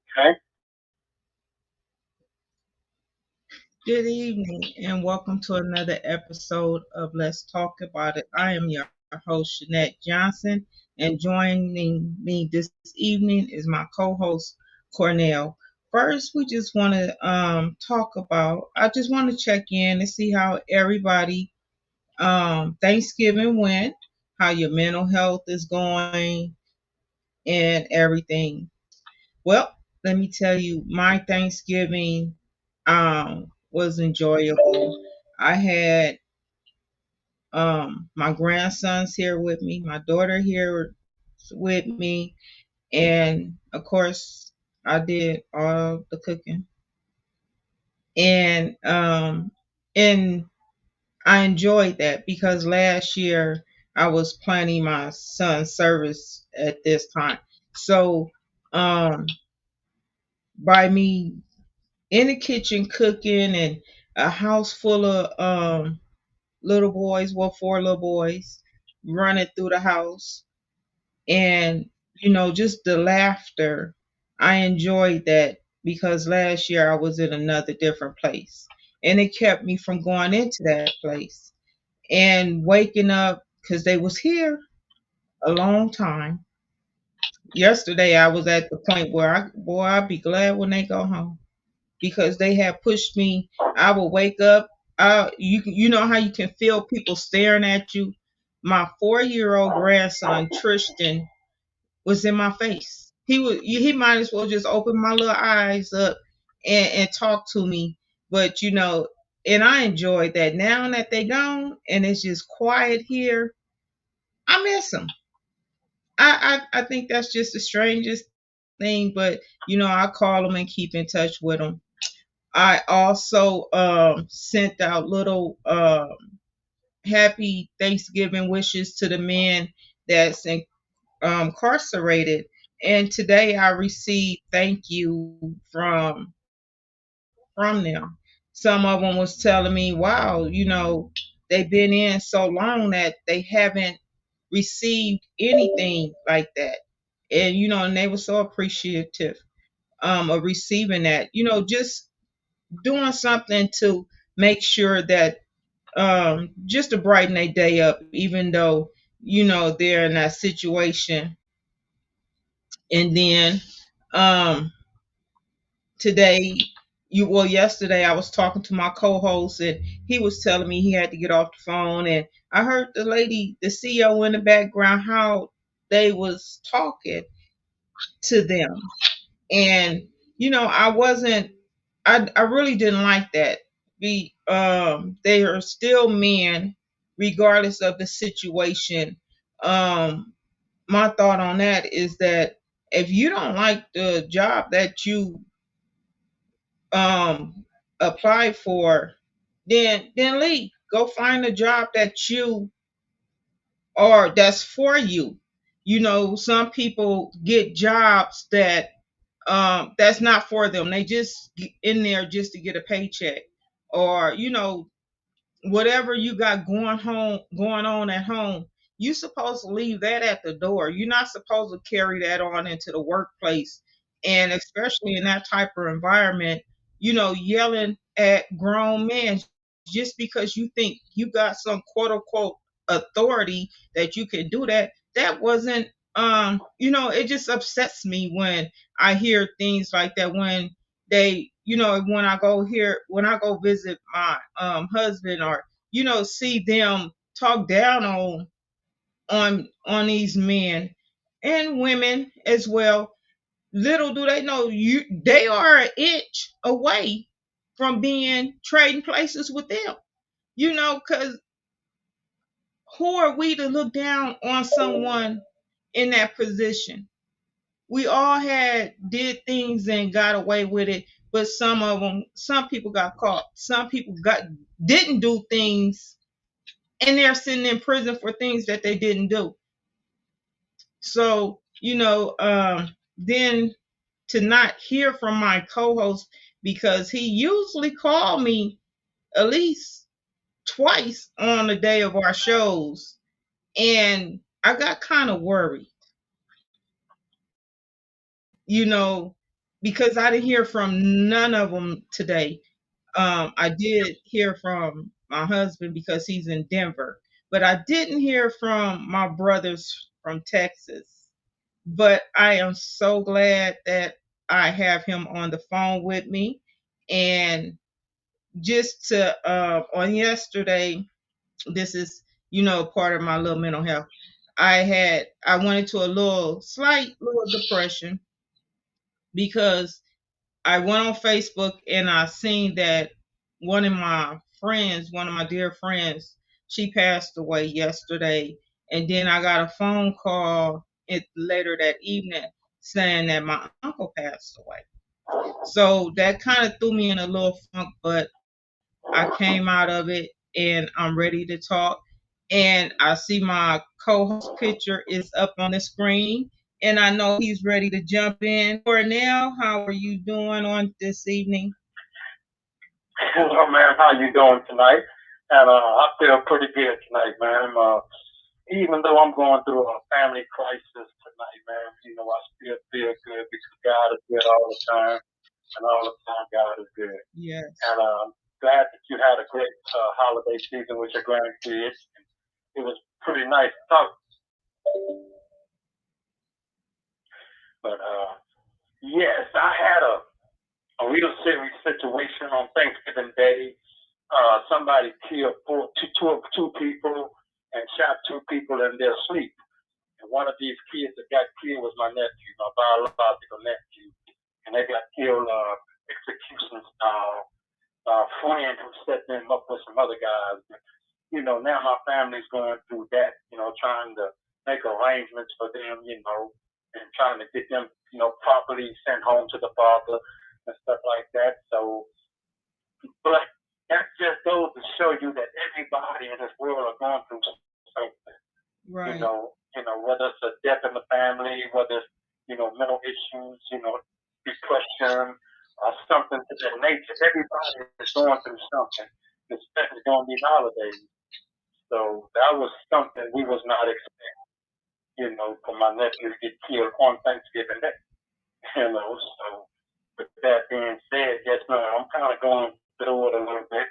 Okay. Good evening and welcome to another episode of Let's Talk About It. I am your host, Shanette Johnson, and joining me this evening is my co host, Cornel. First, we just want to I just want to check in and see how everybody Thanksgiving went, how your mental health is going, and everything. Well, let me tell you, my Thanksgiving was enjoyable. I had my grandsons here with me, my daughter here with me, and of course, I did all the cooking. And and I enjoyed that because last year I was planning my son's service at this time. So um by me in the kitchen cooking and a house full of little boys, well, four little boys running through the house, and just the laughter. I enjoyed that because last year I was in another different place, and it kept me from going into that place and waking up because they was here a long time. Yesterday I was at the point where I'd be glad when they go home because they have pushed me. I will wake up. You know how you can feel people staring at you. My 4-year old grandson Tristan was in my face. He might as well just open my little eyes up and talk to me. But and I enjoyed that. Now that they gone and it's just quiet here, I miss them. I think that's just the strangest thing. But I call them and keep in touch with them. I also sent out little happy Thanksgiving wishes to the men that's incarcerated. And today I received thank you from them. Some of them was telling me, "Wow, they've been in so long that they haven't received anything like that." And and they were so appreciative of receiving that. Just doing something to make sure that just to brighten their day up, even though they're in that situation. And then um, today, yesterday I was talking to my co-host, and he was telling me he had to get off the phone, and I heard the lady, the CEO in the background, how they was talking to them. And I wasn't I really didn't like that. They are still men regardless of the situation. My thought on that is that if you don't like the job that you um apply for, then leave. Go find a job that you or that's for you. Some people get jobs that's not for them. They just get in there just to get a paycheck, or whatever you got going on at home, you supposed to leave that at the door. You're not supposed to carry that on into the workplace, and especially in that type of environment, yelling at grown men just because you think you got some quote unquote authority that you can do that. That wasn't it just upsets me when I hear things like that, when they when I go visit my husband, or see them talk down on these men. and women as well. Little do they know, they are an inch away from being trading places with them. Because who are we to look down on someone in that position? We all had did things and got away with it, but some people got caught. Some people got didn't do things, and they're sitting in prison for things that they didn't do. So, then to not hear from my co-host, because he usually called me at least twice on the day of our shows, and I got kind of worried, you know, because I didn't hear from none of them today. I did hear from my husband because he's in Denver, but I didn't hear from my brothers from Texas. But I am so glad that I have him on the phone with me. And just to on yesterday, this is part of my little mental health. I went into a slight little depression because I went on Facebook and I seen that one of my dear friends, she passed away yesterday. And then I got a phone call later that evening saying that my uncle passed away. So that kind of threw me in a little funk, but I came out of it and I'm ready to talk. And I see my co-host picture is up on the screen, and I know he's ready to jump in. Cornell, how are you doing on this evening? Hello, man. How you doing tonight? And I feel pretty good tonight, man. Even though I'm going through a family crisis tonight, man, I still feel good because God is good all the time, and all the time God is good. Yes. And I'm glad that you had a great holiday season with your grandkids. It was pretty nice to talk, but yes, I had a real serious situation on Thanksgiving Day. Somebody killed two people and shot two people in their sleep. And one of these kids that got killed was my nephew, my biological nephew. And they got killed execution style. A friend who set them up with some other guys. Now my family's going through that, trying to make arrangements for them, and trying to get them, properly sent home to the father and stuff like that. So, but that just goes to show you that everybody in this world are going through something. Right. Whether it's a death in the family, whether it's mental issues, depression, or something to that nature. Everybody is going through something, especially during these holidays. So that was something we was not expecting. For my nephew to get killed on Thanksgiving Day. So with that being said, yes, man, I'm kind of going through it a little bit,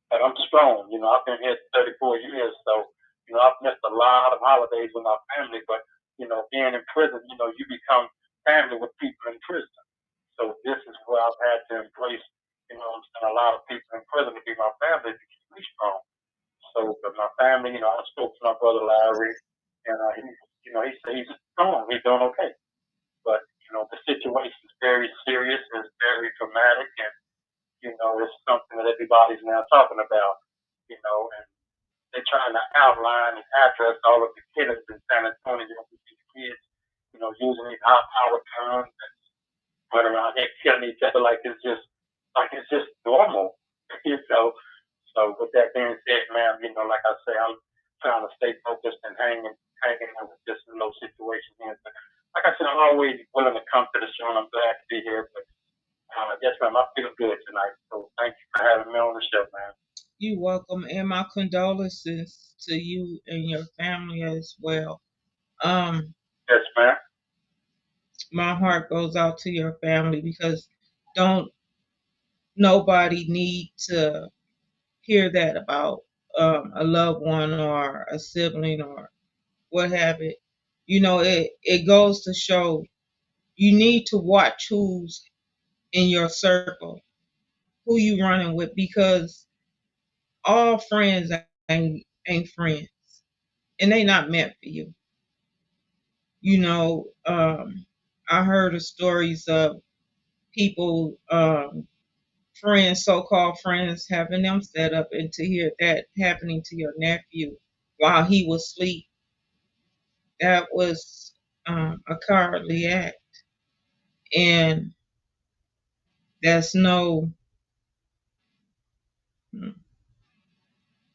but I'm strong. I've been here 34 years, so I've missed a lot of holidays with my family. But being in prison, you become family with people in prison. So this is where I've had to embrace, a lot of people in prison to be my family to keep me strong. So, but my family, I spoke to my brother Larry, and he said he's strong, he's doing okay. But the situation is very serious, it's very dramatic, and it's something that everybody's now talking about. And they're trying to outline and address all of the killings in San Antonio with these kids, using these high-powered guns and running around here killing each other like it's just normal, you know. So with that being said, man, like I say, I'm trying to stay focused and hanging in with this little situation here. But like I said, I'm always willing to come to the show, and I'm glad to be here. But yes, ma'am, I feel good tonight. So thank you for having me on the show, man. You're welcome, and my condolences to you and your family as well. Um, Yes, ma'am. my heart goes out to your family because don't nobody need to hear that about a loved one or a sibling or what have it. It goes to show you need to watch who's in your circle, who you running with, because all friends ain't friends, and they not meant for you. You know, I heard of stories of people, friends, so-called friends, having them set up, and to hear that happening to your nephew while he was asleep, that was a cowardly act, and that's no.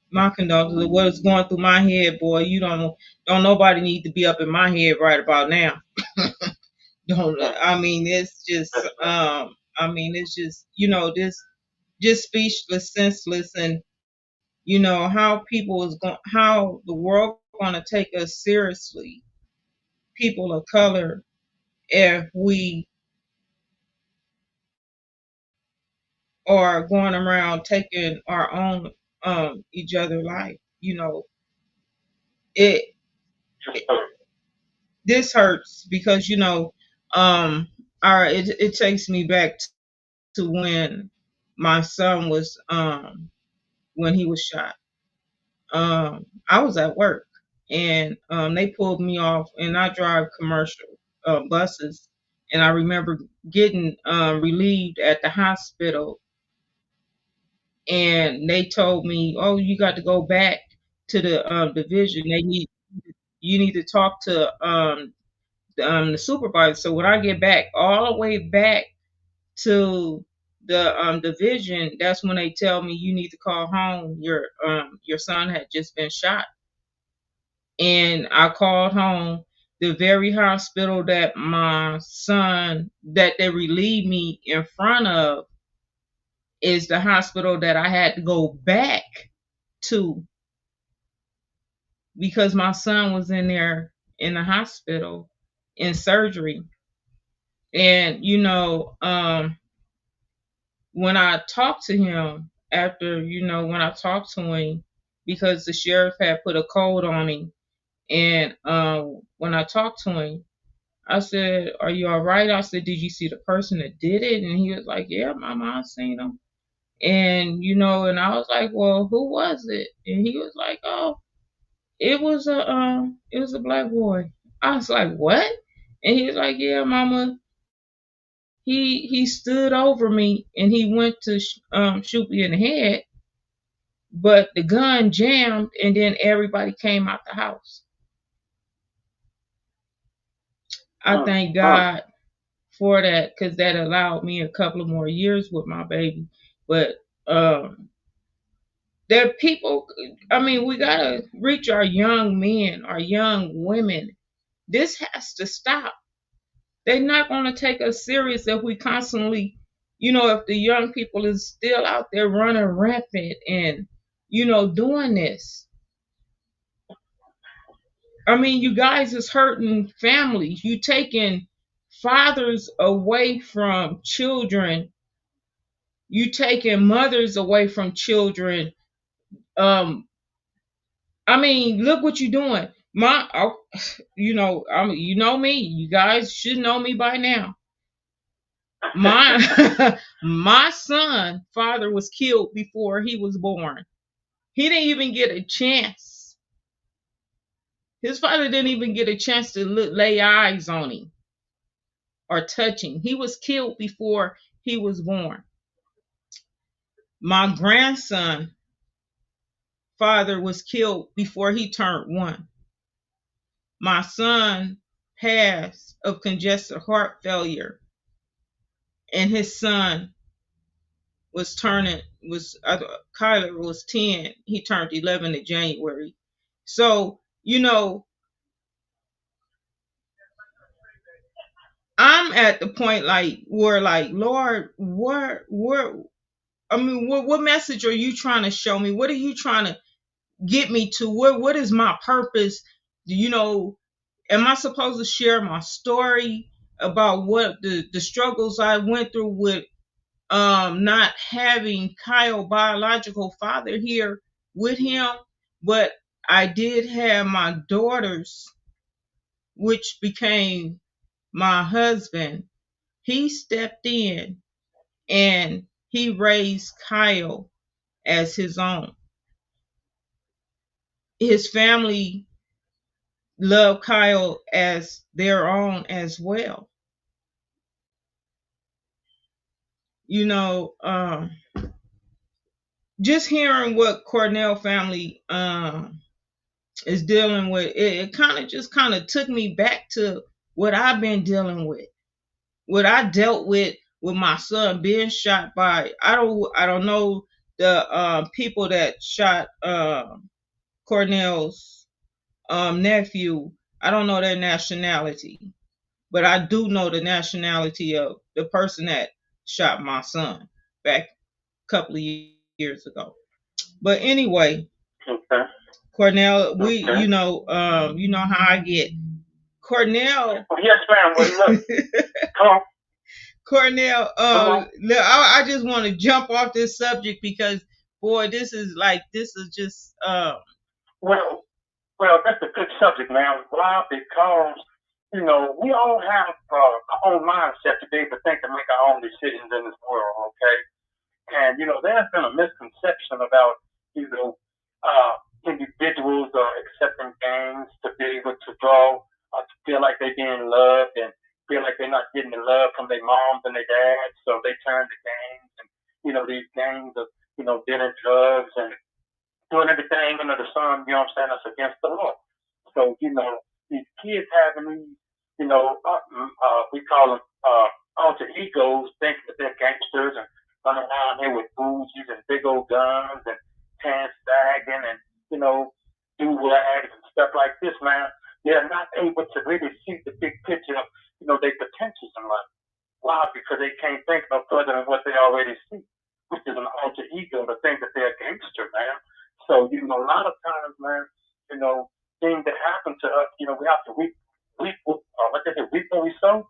My condolences. What's going through my head, boy? You don't nobody need to be up in my head right about now. Don't I mean it's just I mean it's just this just speechless, senseless, and how people is going, how the world going to take us seriously, people of color, if we are going around taking our own each other life. It, it this hurts because our it takes me back to when my son was when he was shot. I was at work, and they pulled me off, and I drive commercial buses, and I remember getting relieved at the hospital, and they told me, "Oh, you got to go back to the division. You need to talk to the supervisor." So when I get back, all the way back to the division, that's when they tell me you need to call home. Your son had just been shot, and I called home. The very hospital that my son that they relieved me in front of is the hospital that I had to go back to because my son was in there in the hospital in surgery. And when I talked to him after, when I talked to him, because the sheriff had put a code on him, and when I talked to him, I said, "Are you all right?" I said, "Did you see the person that did it?" And he was like, "Yeah, mama, I seen him." And and I was like, "Well, who was it?" And he was like, "Oh, it was a black boy." I was like, "What?" And he was like, "Yeah, mama, he stood over me and he went to shoot me in the head, but the gun jammed and then everybody came out the house." I thank God for that because that allowed me a couple of more years with my baby. But there are people, I mean, we got to reach our young men, our young women. This has to stop. They're not going to take us serious if we constantly, if the young people is still out there running rampant and, doing this. I mean, you guys is hurting families. You taking fathers away from children. You taking mothers away from children. Um, I mean, look what you're doing. You know me. You guys should know me by now. My my son father was killed before he was born. He didn't even get a chance. His father didn't even get a chance to lay eyes on him or touch him. He was killed before he was born. My grandson father was killed before he turned 1. My son passed of congestive heart failure, and his son was turning was Kyler was 10. He turned 11 in January. So I'm at the point like where like Lord, where I mean, what message are you trying to show me? What are you trying to get me to? What is my purpose? You know, am I supposed to share my story about what the struggles I went through with not having Kyle biological father here with him, but I did have my daughters, which became my husband. He stepped in and he raised Kyle as his own. His family love Kyle as their own as well. You know, just hearing what Cornell family is dealing with, it kind of just kind of took me back to what I've been dealing with, what I dealt with my son being shot by, I don't know the people that shot Cornell's nephew. I don't know their nationality, but I do know the nationality of the person that shot my son back a couple of years ago. But anyway, Okay. Cornell, Okay. you know how I get. Cornell, Well, yes, ma'am. Well, look, come on, Cornell, come on. look, I just want to jump off this subject because, boy, this is just, Well, well, that's a good subject, man. Why? Because we all have our own mindset to be able to think and make our own decisions in this world. Okay. And there's been a misconception about you know individuals accepting gangs to be able to draw, to feel like they're being loved and feel like they're not getting the love from their moms and their dads, so they turn to gangs. And these gangs of dealing drugs and doing everything under the sun. That's against the law. So these kids having these, we call them alter egos, thinking that they're gangsters and running around here with Uzis and big old guns and pants sagging and do rags and stuff like this, man. They're not able to really see the big picture of their potentials in life. Why? Because they can't think no further than what they already see, which is an alter ego to think that they're a gangster, man. So, a lot of times, man, you know, things that happen to us, we have to what they say, reap what we sow.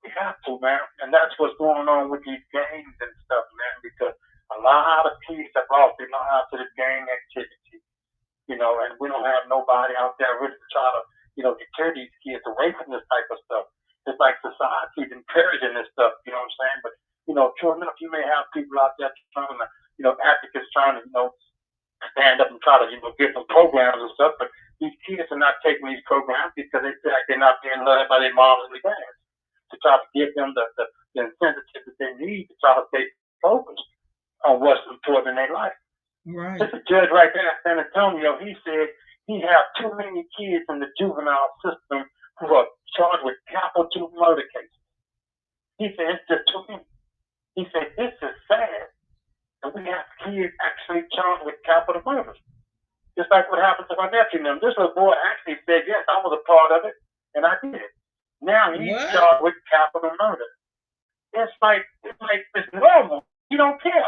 We have to, man. And that's what's going on with these gangs and stuff, man, because a lot of kids have lost their lives to this gang activity, and we don't have nobody out there really to try to, deter these kids away from this type of stuff. It's like society's encouraging this stuff, you know what I'm saying? But, true enough, you may have people out there trying to, advocates trying to, stand up and try to, give them programs and stuff, but these kids are not taking these programs because they feel like they're not being loved by their moms and their dads to try to give them the incentive that they need to try to stay focused on what's important in their life. right, There's a judge right there in San Antonio. He said he has too many kids in the juvenile system who are charged with capital murder cases. He said it's just too many. He said this is sad that we have kids actually charged with capital murder. Just like what happened to my nephew and them. This little boy actually said, yes, I was a part of it, and I did it. Now he's what? charged with capital murder. It's normal. You don't care.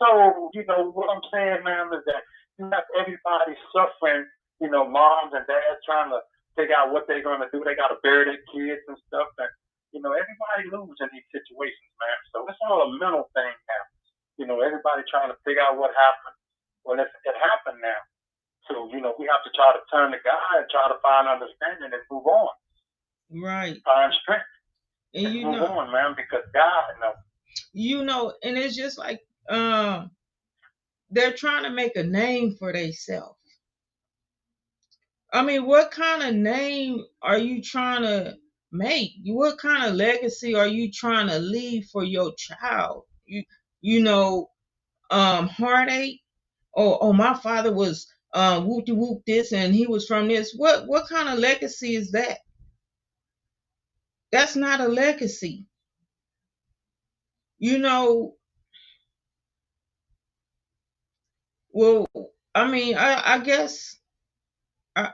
So, what I'm saying, man, is that you have everybody suffering, moms and dads trying to figure out what they're going to do. They got to bury their kids and stuff. And, everybody loses in these situations, man. So it's all a mental thing now. Everybody trying to figure out what happened. Well, it happened now. So, we have to try to turn to God and try to find understanding and move on. Right. Find strength And and move on, man, because God knows. and it's just like, they're trying to make a name for themselves. I mean, what kind of name are you trying to make? What kind of legacy are you trying to leave for your child? You know, heartache. Oh, my father was whoop de whoop this, and he was from this. What kind of legacy is that? That's not a legacy. You know, well, I mean, I guess I,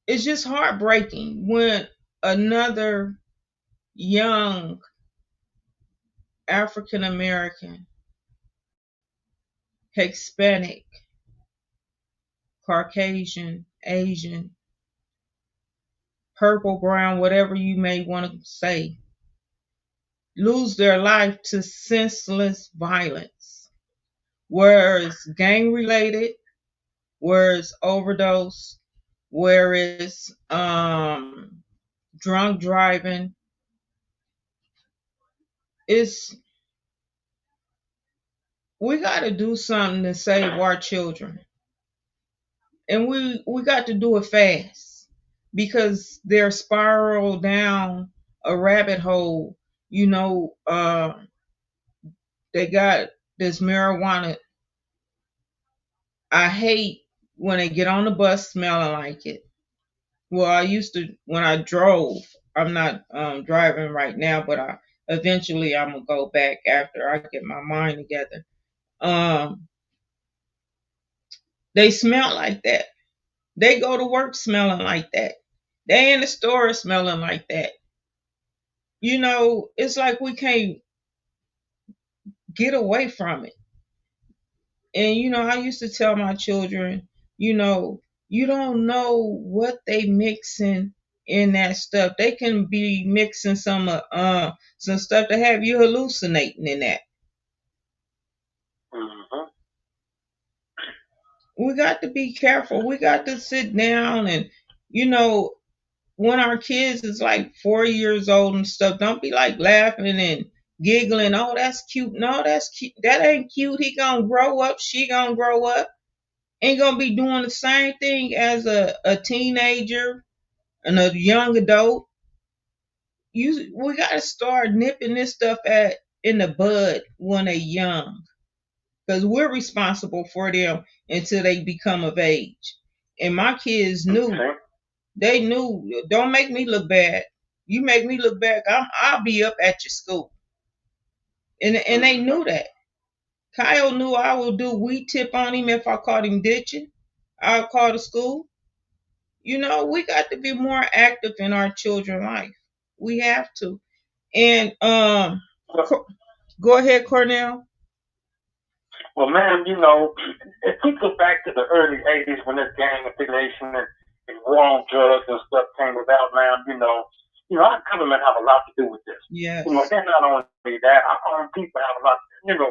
it's just heartbreaking when another young African American, Hispanic, Caucasian, Asian, purple, brown, whatever you may want to say, lose their life to senseless violence, where it's gang related, where it's overdose, where it's drunk driving. It's We got to do something to save our children. and we got to do it fast because they're spiral down a rabbit hole. You know, they got this marijuana. I hate when they get on the bus smelling like it. Well, I used to when I drove. I'm not driving right now, but I eventually I'm gonna go back after I get my mind together. Um, they smell like that. They go to work smelling like that. They in the store smelling like that. You know, it's like we can't get away from it. And you know, I used to tell my children, you know, you don't know what they mixing in that stuff. They can be mixing some stuff to have you hallucinating in that. Mm-hmm. We got to be careful. We got to sit down and you know, when our kids is like 4 years old and stuff, don't be like laughing and giggling. Oh, that's cute. No, that's cute. That ain't cute. He gonna grow up. She gonna grow up. Ain't gonna be doing the same thing as a teenager and a young adult. We gotta start nipping this stuff at in the bud when they young, because we're responsible for them until they become of age. And my kids knew. Okay. They knew. Don't make me look bad. You make me look bad, I'll be up at your school. And they Mm-hmm. knew that. Kyle knew I would do weed tip on him if I caught him ditching. I'll call the school. You know, we got to be more active in our children's life. We have to. And Well, go ahead, Cornell. well, man, you know, if we go back to the early '80s when this gang affiliation and war on drugs and stuff came about, man, our government have a lot to do with this. Yes. They're not only that, our own people have a lot.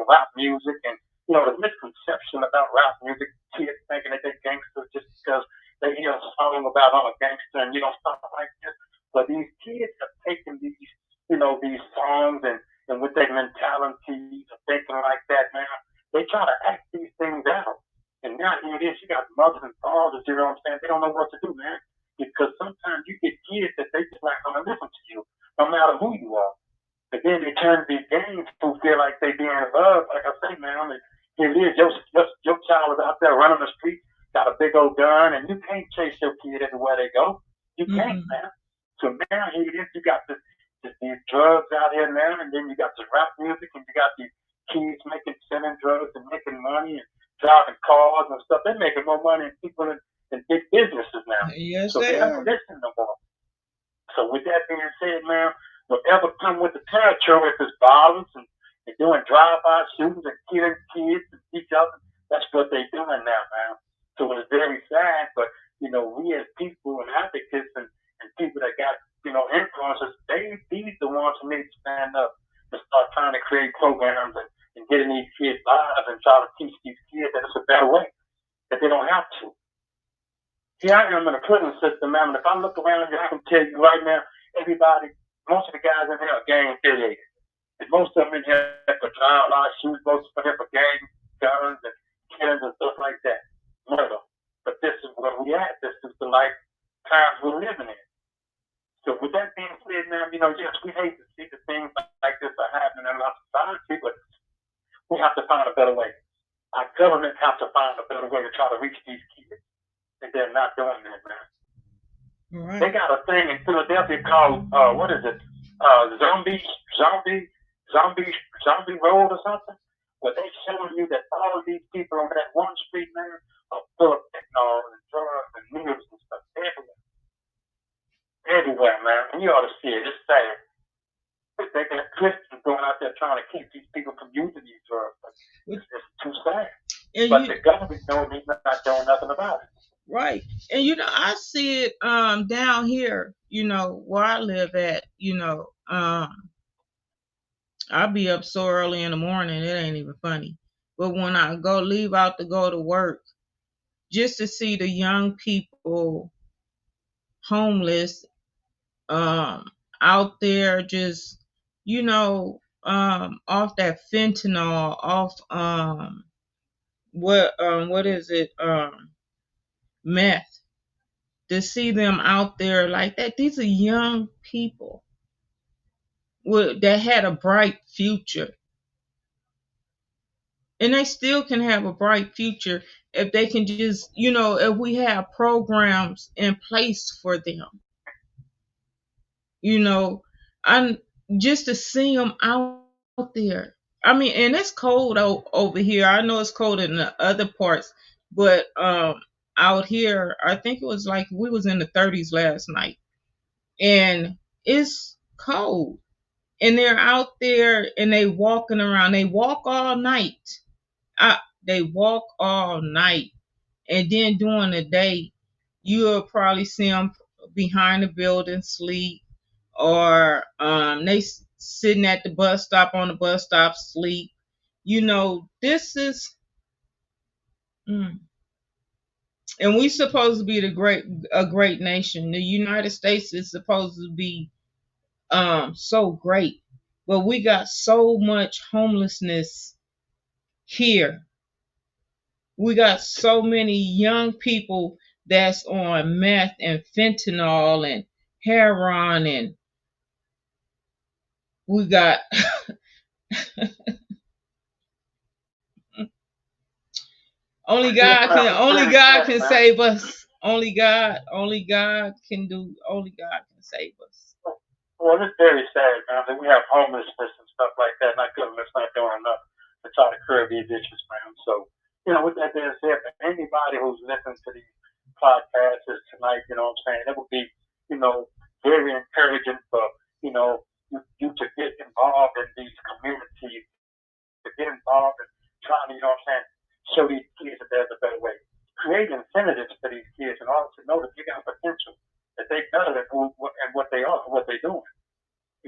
Rap music and the misconception about rap music, kids thinking that they're gangsters just because they hear a song about I'm a gangster and stuff like this. But these kids have taken these songs and with their mentalities of thinking like that, man, they try to act these things out. And now here it is, you got mothers and fathers, you know what I'm saying? They don't know what to do, man. Because sometimes you get kids that they just not gonna listen to you, no matter who you are. But then they turn to these games who feel like they being loved. Like I say, man, here it is, your child is out there running the street, got a big old gun, and you can't chase your kid everywhere they go. You can't, Mm-mm. man. So now here it is, you got these drugs out here now, and then you got this rap music, and you got these kids selling drugs and making money and driving cars and stuff. They're making more money than people in big businesses now. Yes, So they they don't are. listen no more. So with that being said, man, whatever come with the territory, if it's violence and doing drive-by shootings and killing kids and each other, that's what they're doing now, man. So it's very sad, but we as people and advocates and people that got influencers, these the ones who need to stand up and start trying to create programs and getting these kids lives and try to teach these kids that it's a better way, that they don't have to. See, I am in a prison system, man. And if I look around here, I can tell you right now, everybody, most of the guys in here are gang affiliated. And most of them in here for child life shootings, most of them for gang guns and killings and stuff like that. Murder. But this is where we at. This is the life times we're living in. So with that being said, now, yes, we hate to see the things like this are happening in our society, but we have to find a better way. Our government have to find a better way to try to reach these kids. And they're not doing that, man. They Right. got a thing in Philadelphia called what is it? Zombie, zombie, zombie road or something. Where they showing you that all of these people on that one street, man, are full of fentanyl and drugs and needles and stuff everywhere, everywhere, man. And you ought to see it. It's sad. They got Christians going out there trying to keep these people from using these drugs. But it's too sad. And But you the government knows he's not doing nothing about it. right. And you know, I see it down here, where I live at, I'll be up so early in the morning, it ain't even funny. But when I go leave out to go to work, just to see the young people homeless, out there just, off that fentanyl, off what is it? meth, to see them out there like that. These are young people that had a bright future, and they still can have a bright future if they can just, if we have programs in place for them, you know, I'm just to see them out there. I mean, and it's cold over here. I know it's cold in the other parts, but out here, I think it was like we was in the 30s last night, and it's cold. And they're out there and they walking around. They walk all night. They walk all night, and then during the day, you'll probably see them behind the building sleep, or they sitting at the bus stop on the bus stop sleep. This is, mm, and we supposed to be a great nation. The United States is supposed to be so great, but we got so much homelessness here. We got so many young people that's on meth and fentanyl and heroin, and we got only God can save us. Only God can save us. Well, it's very sad, man, that we have homelessness and stuff like that, and our government's not doing enough to try to curb these issues, man. So, with that being said, for anybody who's listening to these podcasts tonight, what I'm saying, it would be, very encouraging for, you to get involved in these communities, to get involved in trying to, show these kids that there's a better way. Create incentives for these kids and all to know that they got potential, that they're better than what they are, what they're doing.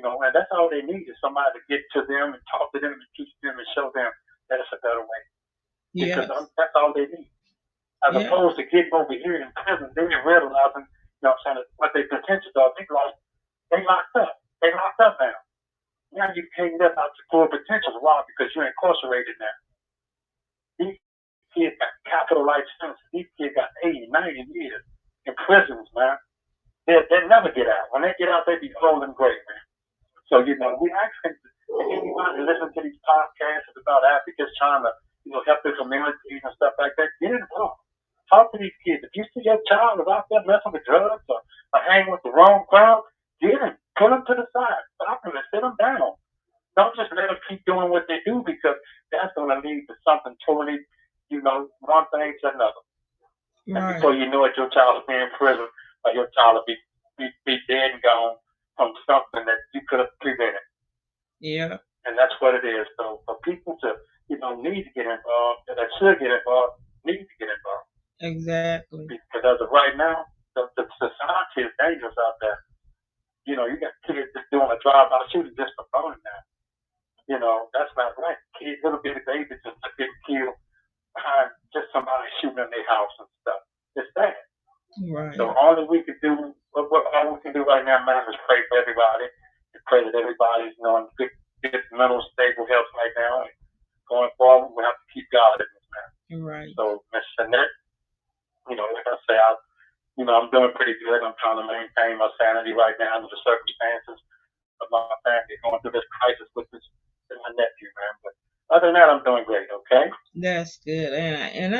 And that's all they need is somebody to get to them and talk to them and teach them and show them that it's a better way. Because that's all they need. As opposed to getting over here in prison, they ain't realizing, what their potential are. They locked up. They locked up now. Now you can't live out your full potential. Why? Because you're incarcerated now. These kids got capital life sentences. These kids got 80, 90 years in prisons, man. They never get out. When they get out, they be old and great, man. So, we asking anybody listen to these podcasts about advocates trying to, help their communities and stuff like that, get involved. Talk to these kids. If you see your child is out there messing with drugs or hanging with the wrong crowd, get them. Put them to the side. Stop them and sit them down. Don't just let them keep doing what they do, because that's going to lead to something totally, one thing to another. Right. And before you know it, your child will be in prison, or your child will be dead and gone from something that you could have prevented. Yeah. And that's what it is. So for people to, need to get involved, that should get involved, need to get involved. Exactly. Because as of right now, the society is dangerous out there. You got kids just doing a drive-by shooting just for fun now. That's not right. Kids, little bitty babies just getting killed behind just somebody shooting in their house and stuff. It's bad. Right. So all we can do right now, man, is pray for everybody. And pray that everybody's in good mental stable health right now. And going forward, we have to keep God in this, man. Right. So, Miss Shanette, like I say, I'm doing pretty good. I'm trying to maintain my sanity right now under the circumstances of my family going through this crisis with my nephew, man. But other than that, I'm doing great. Okay. That's good, and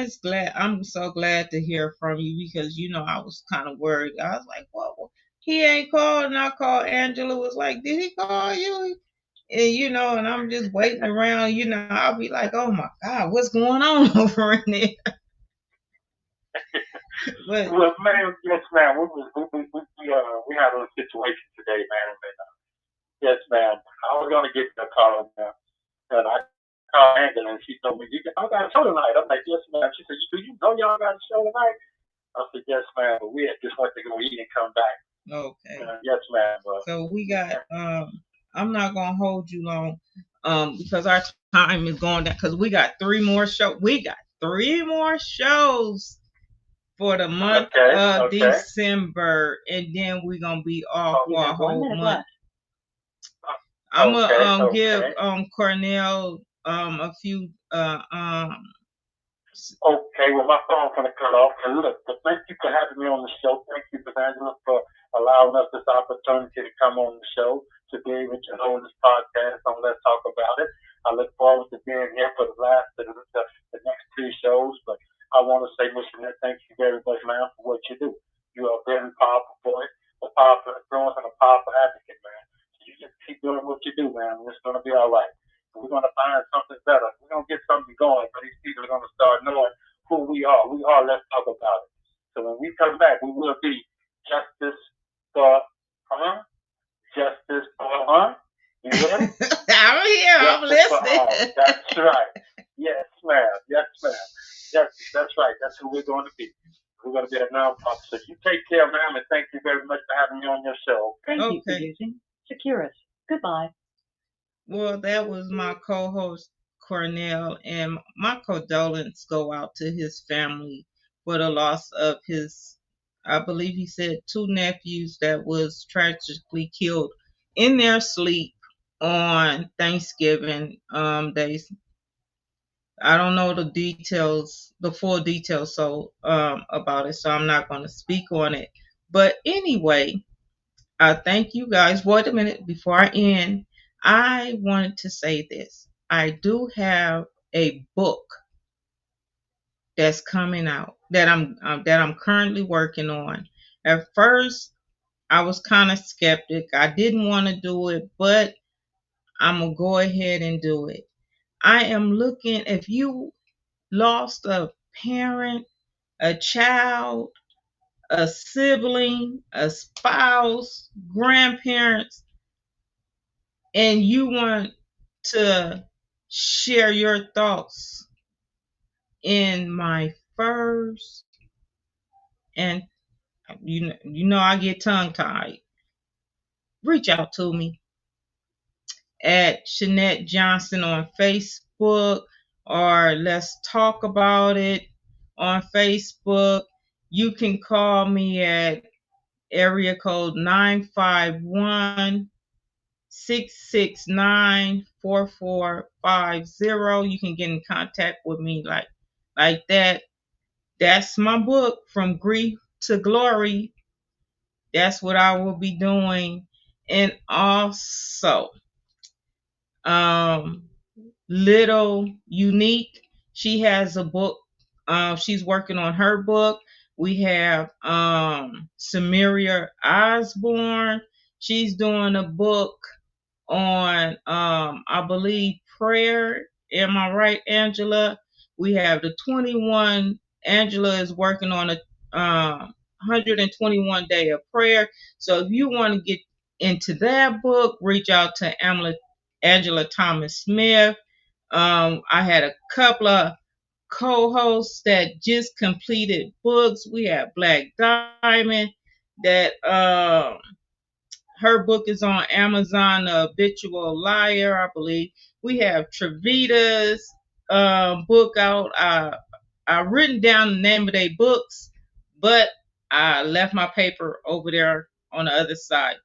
I'm so glad to hear from you, because I was kind of worried. I was like, "Well, he ain't called," and I called. Angela was like, "Did he call you?" And and I'm just waiting around. I'll be like, "Oh my God, what's going on over in there?" But, well, man, yes, man. We had a situation today, man. And, yes, man. I was gonna get the call, man, and I called Angela, and she told me, "I got a show tonight." I'm like, "Yes, ma'am." She said, "Do you know y'all got a show tonight?" I said, "Yes, ma'am, but we just want to go eat and come back." Okay. Yes, ma'am. So we got. I'm not gonna hold you long, because our time is going down. Because we got 3 more shows. We got 3 more shows for the month of December, and then we're gonna be off for a whole month. I'm gonna give Cornel a few Okay, well, my phone's going to cut off. And look, but thank you for having me on the show. Thank you, Angela, for allowing us this opportunity to come on the show, to be able to hold this podcast on Let's Talk About It. I look forward to being here for the next two shows. But I want to say, Miss Shanette, thank you very much, man, for what you do. You are a very powerful voice, a powerful influence, and a powerful advocate, man. So you just keep doing what you do, man. It's going to be all right. We're going to find something better. We're going to get something going, but these people are going to start knowing who we are. We are, let's talk about it. So when we come back, we will be justice for, huh? Justice for, huh? You ready? I'm here. I'm Justice for all. listening. That's right. Yes, ma'am. Yes, ma'am. That's right. That's who we're going to be. We're going to be a nonprofit. So you take care, ma'am, and thank you very much for having me on your show. Thank you for Okay. using Securus. Goodbye. Well, that was my co-host Cornell, and my condolences go out to his family for the loss of his, I believe he said, two nephews that was tragically killed in their sleep on Thanksgiving. They, I don't know the details, the full details, so about it, so I'm not going to speak on it. But anyway, I thank you guys. Wait a minute before I end. I wanted to say this. I do have a book that's coming out that I'm currently working on. At first, I was kind of skeptic. I didn't want to do it, but I'm gonna go ahead and do it. I am looking. If you lost a parent, a child, a sibling, a spouse, grandparents, and you want to share your thoughts in my first, and you know I get tongue tied, reach out to me at Shanette Johnson on Facebook, or Let's Talk About It on Facebook. You can call me at area code 951-669-4450. You can get in contact with me like that. That's my book, From Grief to Glory. That's what I will be doing. And also, um, Little Unique, she has a book. She's working on her book. We have Samaria Osborne. She's doing a book on I believe prayer. Am I right, Angela? We have the 21. Angela is working on a 121 day of prayer. So if you want to get into that book, reach out to Angela Thomas Smith. I had a couple of co-hosts that just completed books. We have Black Diamond that her book is on Amazon, The Habitual Liar, I believe. We have Trevita's book out. I written down the name of their books, but I left my paper over there on the other side.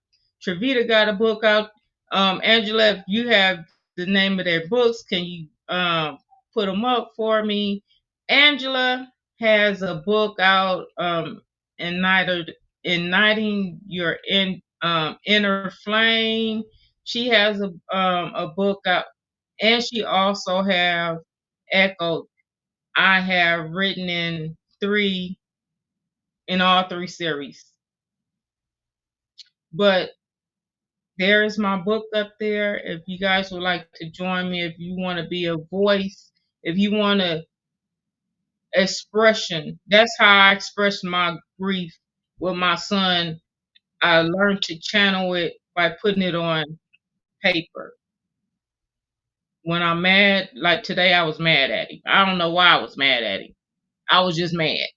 Trevita got a book out. Angela, if you have the name of their books, can you put them up for me? Angela has a book out entitled Igniting Your Inner Flame. She has a book out, and she also have Echo. I have written in all three series. But there is my book up there. If you guys would like to join me, if you want to be a voice, if you want to expression, that's how I express my grief with my son. I learned to channel it by putting it on paper. When I'm mad, like today, I was mad at him. I don't know why I was mad at him. I was just mad.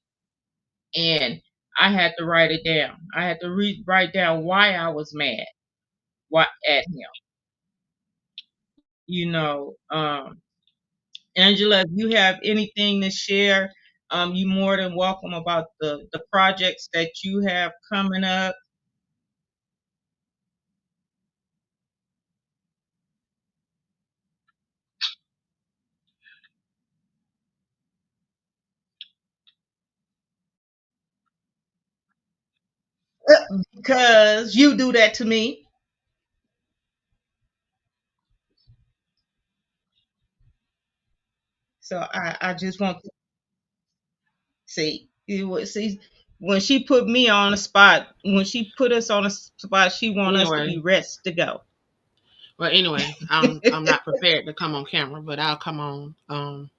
And I had to write it down. I had to write down why I was mad at him. You know, Angela, if you have anything to share, you're more than welcome about the projects that you have coming up. because you do that to me. So I just want to see you would see when she put me on the spot. When she put us on a spot, she want us to be Anyway, rest to go. I'm not prepared to come on camera, but I'll come on.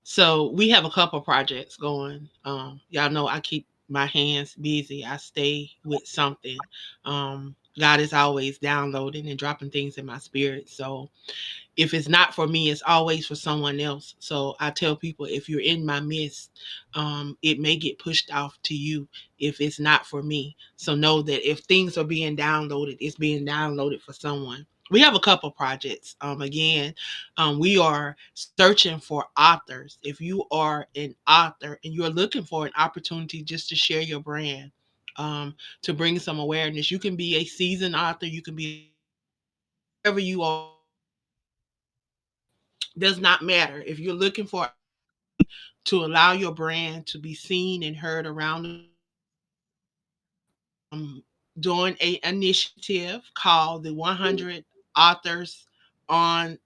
So we have a couple projects going. Y'all know I keep my hands busy. I stay with something. God is always downloading and dropping things in my spirit. So if it's not for me, it's always for someone else. So I tell people, if you're in my midst, it may get pushed off to you if it's not for me. So know that if things are being downloaded, it's being downloaded for someone. We have a couple projects. Again, we are searching for authors. If you are an author and you're looking for an opportunity just to share your brand, to bring some awareness, you can be a seasoned author, you can be wherever you are, does not matter. If you're looking for to allow your brand to be seen and heard around, um, doing a initiative called the 100 authors on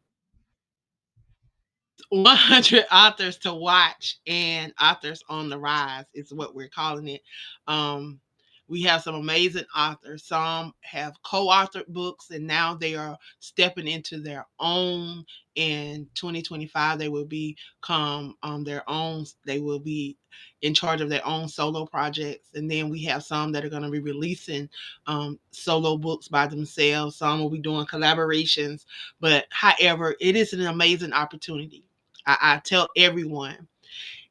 100 authors to watch and authors on the rise is what we're calling it. Um, we have some amazing authors. Some have co-authored books, and now they are stepping into their own. In 2025, they will become their own. They will be in charge of their own solo projects, and then we have some that are going to be releasing solo books by themselves. Some will be doing collaborations. But however, it is an amazing opportunity. I tell everyone,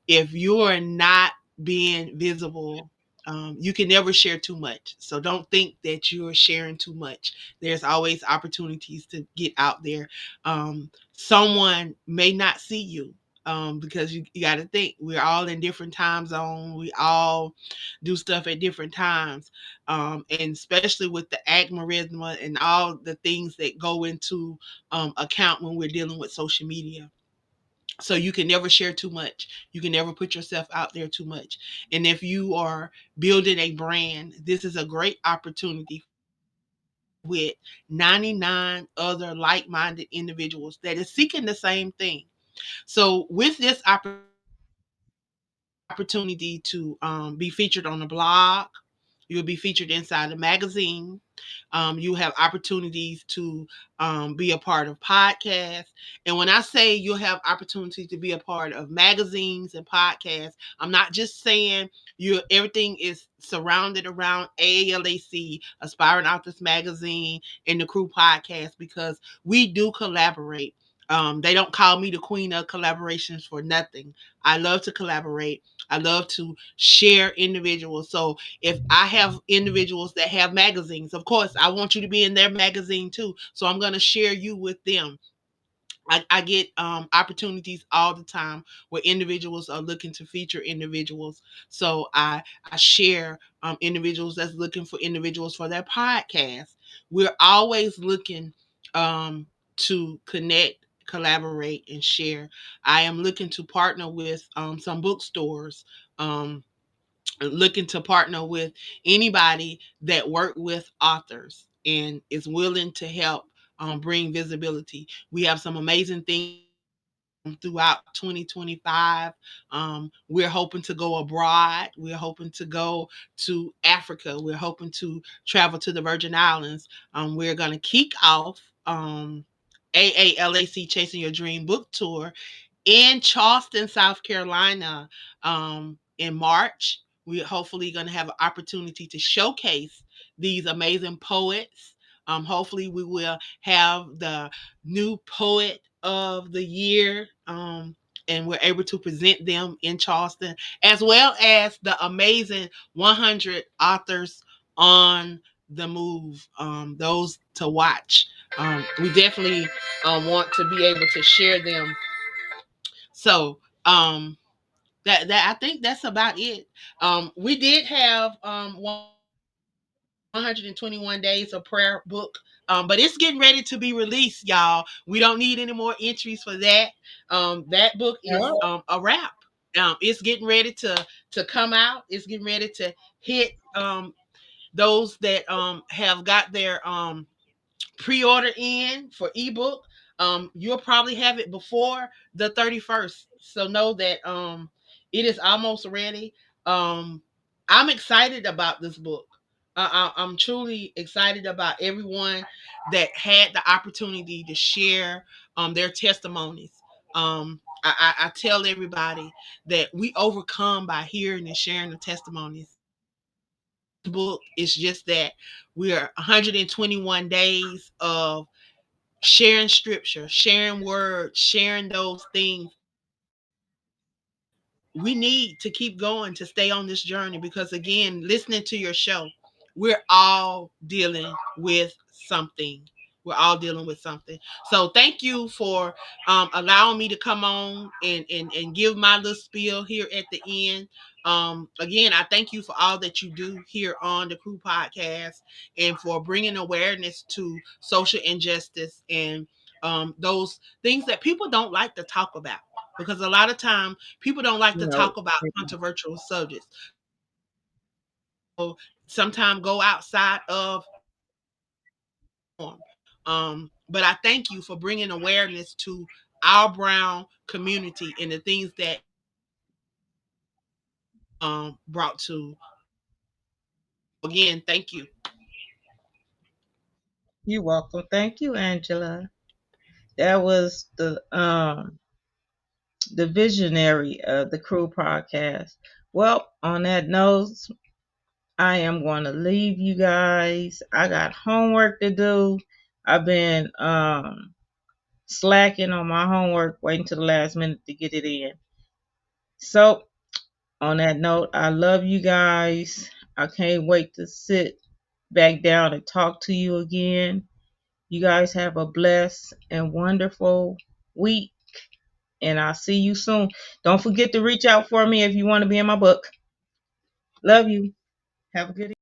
if you are not being visible, you can never share too much. So don't think that you're sharing too much. There's always opportunities to get out there. Someone may not see you, because you got to think we're all in different time zones. We all do stuff at different times, and especially with the algorithm and all the things that go into account when we're dealing with social media. So you can never share too much. You can never put yourself out there too much. And if you are building a brand, this is a great opportunity with 99 other like-minded individuals that is seeking the same thing. So with this opportunity to be featured on a blog, you'll be featured inside a magazine. You have opportunities to be a part of podcasts. And when I say you'll have opportunities to be a part of magazines and podcasts, I'm not just saying you everything is surrounded around AALAC, Aspiring Authors Magazine, and the Crew Podcast, because we do collaborate. They don't call me the queen of collaborations for nothing. I love to collaborate. I love to share individuals. So if I have individuals that have magazines, of course, I want you to be in their magazine too. So I'm going to share you with them. I get opportunities all the time where individuals are looking to feature individuals. So I share individuals that's looking for individuals for their podcast. We're always looking to connect, collaborate, and share. I am looking to partner with some bookstores. Looking to partner with anybody that work with authors and is willing to help bring visibility. We have some amazing things throughout 2025. We're hoping to go abroad. We're hoping to go to Africa. We're hoping to travel to the Virgin Islands. We're going to kick off AALAC Chasing Your Dream book tour in Charleston, South Carolina, in March. We're hopefully going to have an opportunity to showcase these amazing poets. Hopefully, we will have the new poet of the year, and we're able to present them in Charleston, as well as the amazing 100 authors on the move, those to watch. We definitely want to be able to share them. So that I think that's about it. We did have 121 days of prayer book. But it's getting ready to be released, y'all. We don't need any more entries for that. That book is Oh, a wrap. It's getting ready to come out. It's getting ready to hit. those that have got their pre-order in for ebook, you'll probably have it before the 31st. So know that it is almost ready. Um, I'm excited about this book. I'm truly excited about everyone that had the opportunity to share their testimonies. I tell everybody that we overcome by hearing and sharing the testimonies. Book is just that we're 121 days of sharing scripture, sharing words, sharing those things. We need to keep going to stay on this journey because, again, listening to your show, we're all dealing with something. We're all dealing with something. So thank you for allowing me to come on and give my little spiel here at the end. Again, I thank you for all that you do here on the Crew Podcast and for bringing awareness to social injustice and those things that people don't like to talk about, because a lot of time people don't like to No. talk about controversial subjects. So sometimes go outside of norm. But I thank you for bringing awareness to our brown community and the things that brought to. Again, thank you. You're welcome. Thank you, Angela. That was the visionary of the Crew podcast. Well, on that note, I am going to leave you guys. I got homework to do. I've been slacking on my homework, waiting to the last minute to get it in. So, on that note, I love you guys. I can't wait to sit back down and talk to you again. You guys have a blessed and wonderful week, and I'll see you soon. Don't forget to reach out for me if you want to be in my book. Love you. Have a good evening.